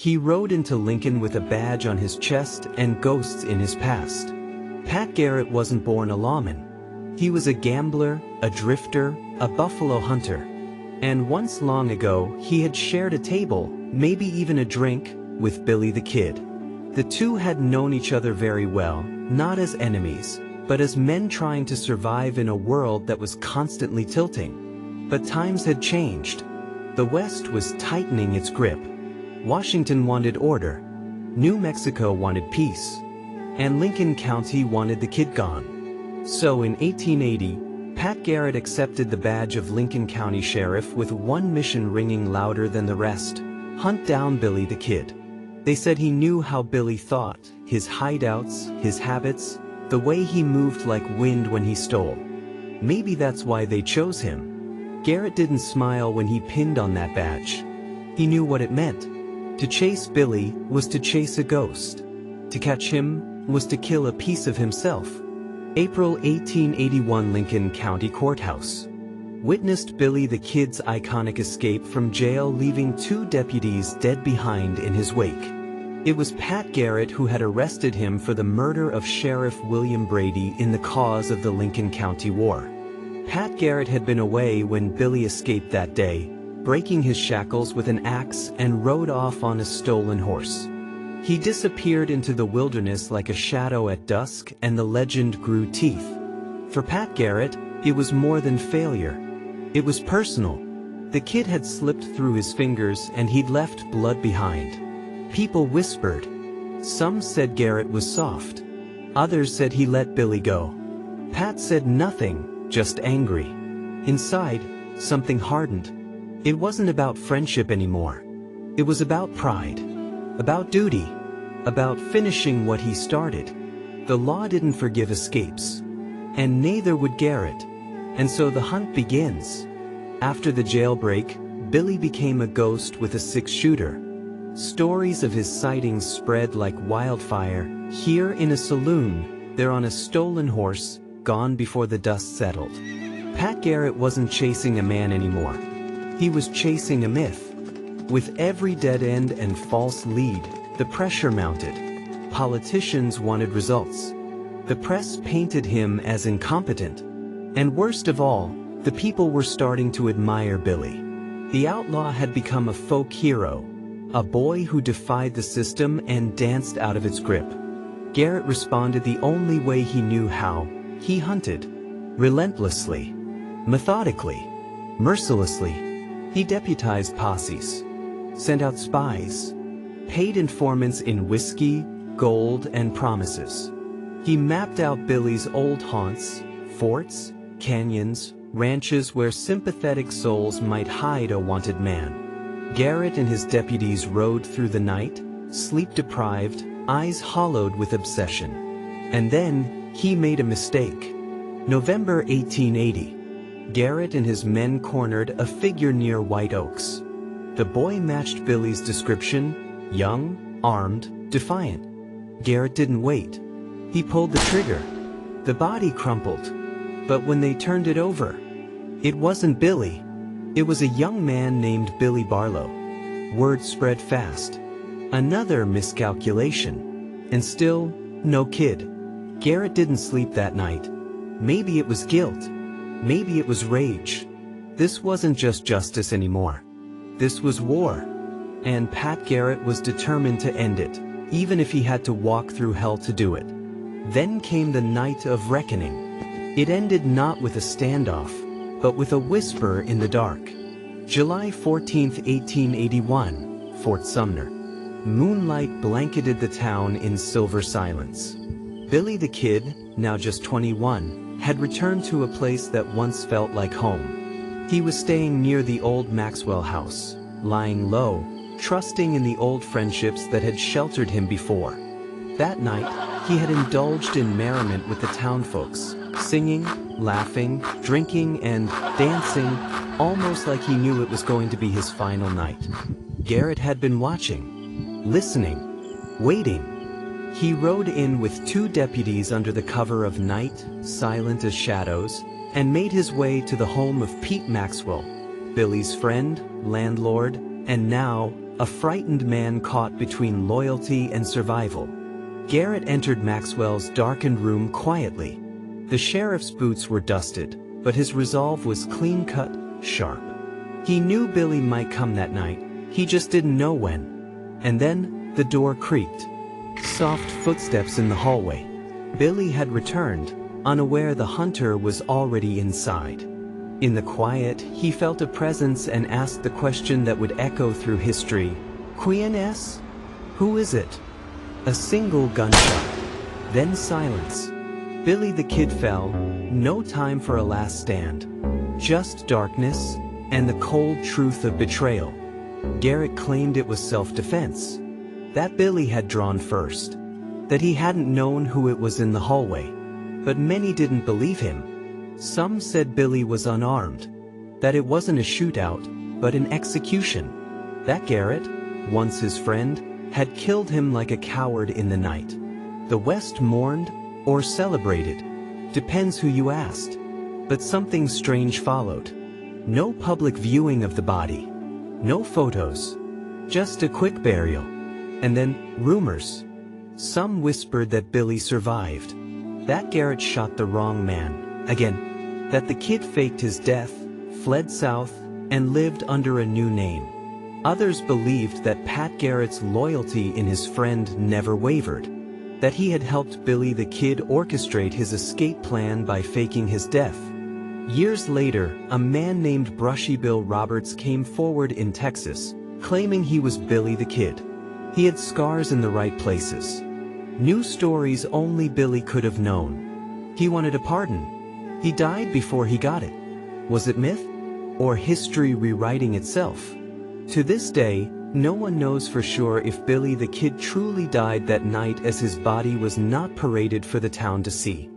He rode into Lincoln with a badge on his chest and ghosts in his past. Pat Garrett wasn't born a lawman. He was a gambler, a drifter, a buffalo hunter. And once long ago, he had shared a table, maybe even a drink, with Billy the Kid. The two had known each other very well, not as enemies, but as men trying to survive in a world that was constantly tilting. But times had changed. The West was tightening its grip. Washington wanted order. New Mexico wanted peace. And Lincoln County wanted the kid gone. So in 1880, Pat Garrett accepted the badge of Lincoln County Sheriff with one mission ringing louder than the rest: hunt down Billy the Kid. They said he knew how Billy thought, his hideouts, his habits, the way he moved like wind when he stole. Maybe that's why they chose him. Garrett didn't smile when he pinned on that badge. He knew what it meant. To chase Billy was to chase a ghost. To catch him was to kill a piece of himself. April 1881, Lincoln County Courthouse witnessed Billy the Kid's iconic escape from jail, leaving two deputies dead behind in his wake. It was Pat Garrett who had arrested him for the murder of Sheriff William Brady in the cause of the Lincoln County War. Pat Garrett had been away when Billy escaped that day, breaking his shackles with an axe and rode off on a stolen horse. He disappeared into the wilderness like a shadow at dusk, and the legend grew teeth. For Pat Garrett, it was more than failure. It was personal. The kid had slipped through his fingers and he'd left blood behind. People whispered. Some said Garrett was soft. Others said he let Billy go. Pat said nothing, just angry. Inside, something hardened. It wasn't about friendship anymore. It was about pride. About duty. About finishing what he started. The law didn't forgive escapes. And neither would Garrett. And so the hunt begins. After the jailbreak, Billy became a ghost with a six-shooter. Stories of his sightings spread like wildfire. Here in a saloon, there on a stolen horse, gone before the dust settled. Pat Garrett wasn't chasing a man anymore. He was chasing a myth. With every dead end and false lead, the pressure mounted. Politicians wanted results. The press painted him as incompetent. And worst of all, the people were starting to admire Billy. The outlaw had become a folk hero, a boy who defied the system and danced out of its grip. Garrett responded the only way he knew how. He hunted. Relentlessly. Methodically. Mercilessly. He deputized posses. Sent out spies. Paid informants in whiskey, gold, and promises. He mapped out Billy's old haunts, forts, canyons, ranches where sympathetic souls might hide a wanted man. Garrett and his deputies rode through the night, sleep-deprived, eyes hollowed with obsession. And then, he made a mistake. November 1880. Garrett and his men cornered a figure near White Oaks. The boy matched Billy's description: young, armed, defiant. Garrett didn't wait. He pulled the trigger. The body crumpled. But when they turned it over, it wasn't Billy. It was a young man named Billy Barlow. Word spread fast. Another miscalculation. And still, no kid. Garrett didn't sleep that night. Maybe it was guilt. Maybe it was rage. This wasn't just justice anymore. This was war. And Pat Garrett was determined to end it, even if he had to walk through hell to do it. Then came the night of reckoning. It ended not with a standoff, but with a whisper in the dark. July 14, 1881, Fort Sumner. Moonlight blanketed the town in silver silence. Billy the Kid, now just 21, had returned to a place that once felt like home. He was staying near the old Maxwell house, lying low, trusting in the old friendships that had sheltered him before. That night, he had indulged in merriment with the townfolks, singing, laughing, drinking, and dancing, almost like he knew it was going to be his final night. Garrett had been watching, listening, waiting. He rode in with two deputies under the cover of night, silent as shadows, and made his way to the home of Pete Maxwell, Billy's friend, landlord, and now a frightened man caught between loyalty and survival. Garrett entered Maxwell's darkened room quietly. The sheriff's boots were dusted, but his resolve was clean-cut, sharp. He knew Billy might come that night, he just didn't know when. And then, the door creaked. Soft footsteps in the hallway. Billy had returned, unaware the hunter was already inside. In the quiet, he felt a presence and asked the question that would echo through history. "Queen S? Who is it?" A single gunshot. Then silence. Billy the Kid fell, no time for a last stand. Just darkness, and the cold truth of betrayal. Garrett claimed it was self-defense. That Billy had drawn first. That he hadn't known who it was in the hallway. But many didn't believe him. Some said Billy was unarmed. That it wasn't a shootout, but an execution. That Garrett, once his friend, had killed him like a coward in the night. The West mourned, or celebrated. Depends who you asked. But something strange followed. No public viewing of the body. No photos. Just a quick burial. And then, rumors. Some whispered that Billy survived. That Garrett shot the wrong man. Again, that the kid faked his death, fled south, and lived under a new name. Others believed that Pat Garrett's loyalty in his friend never wavered. That he had helped Billy the Kid orchestrate his escape plan by faking his death. Years later, a man named Brushy Bill Roberts came forward in Texas, claiming he was Billy the Kid. He had scars in the right places. New stories only Billy could have known. He wanted a pardon. He died before he got it. Was it myth? Or history rewriting itself? To this day, no one knows for sure if Billy the Kid truly died that night, as his body was not paraded for the town to see.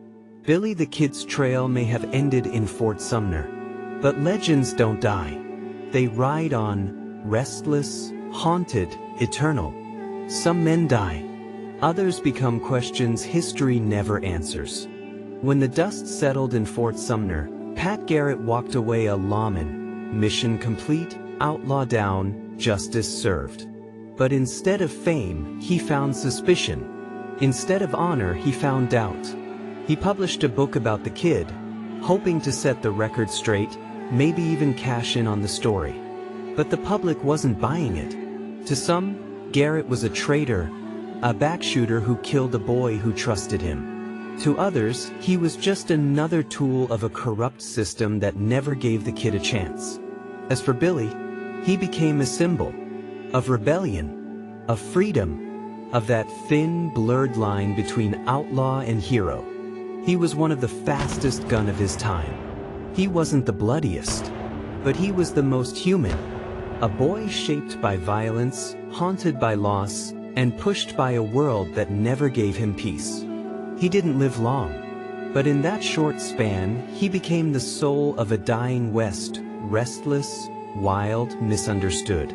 Billy the Kid's trail may have ended in Fort Sumner. But legends don't die. They ride on, restless, haunted, eternal. Some men die. Others become questions history never answers. When the dust settled in Fort Sumner, Pat Garrett walked away a lawman. Mission complete, outlaw down, justice served. But instead of fame, he found suspicion. Instead of honor, he found doubt. He published a book about the kid, hoping to set the record straight, maybe even cash in on the story. But the public wasn't buying it. To some, Garrett was a traitor, a backshooter who killed a boy who trusted him. To others, he was just another tool of a corrupt system that never gave the kid a chance. As for Billy, he became a symbol of rebellion, of freedom, of that thin, blurred line between outlaw and hero. He was one of the fastest gun of his time. He wasn't the bloodiest, but he was the most human. A boy shaped by violence, haunted by loss, and pushed by a world that never gave him peace. He didn't live long, but in that short span, he became the soul of a dying West, restless, wild, misunderstood.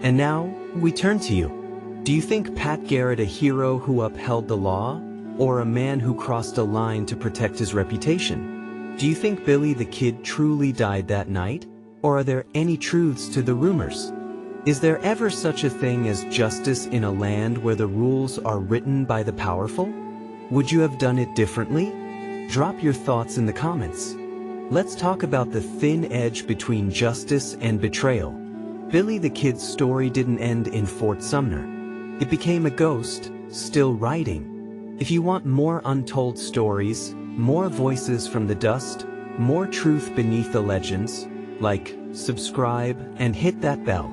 And now, we turn to you. Do you think Pat Garrett a hero who upheld the law, or a man who crossed a line to protect his reputation? Do you think Billy the Kid truly died that night, or are there any truths to the rumors? Is there ever such a thing as justice in a land where the rules are written by the powerful? Would you have done it differently? Drop your thoughts in the comments. Let's talk about the thin edge between justice and betrayal. Billy the Kid's story didn't end in Fort Sumner. It became a ghost, still writing. If you want more untold stories, more voices from the dust, more truth beneath the legends, like, subscribe, and hit that bell.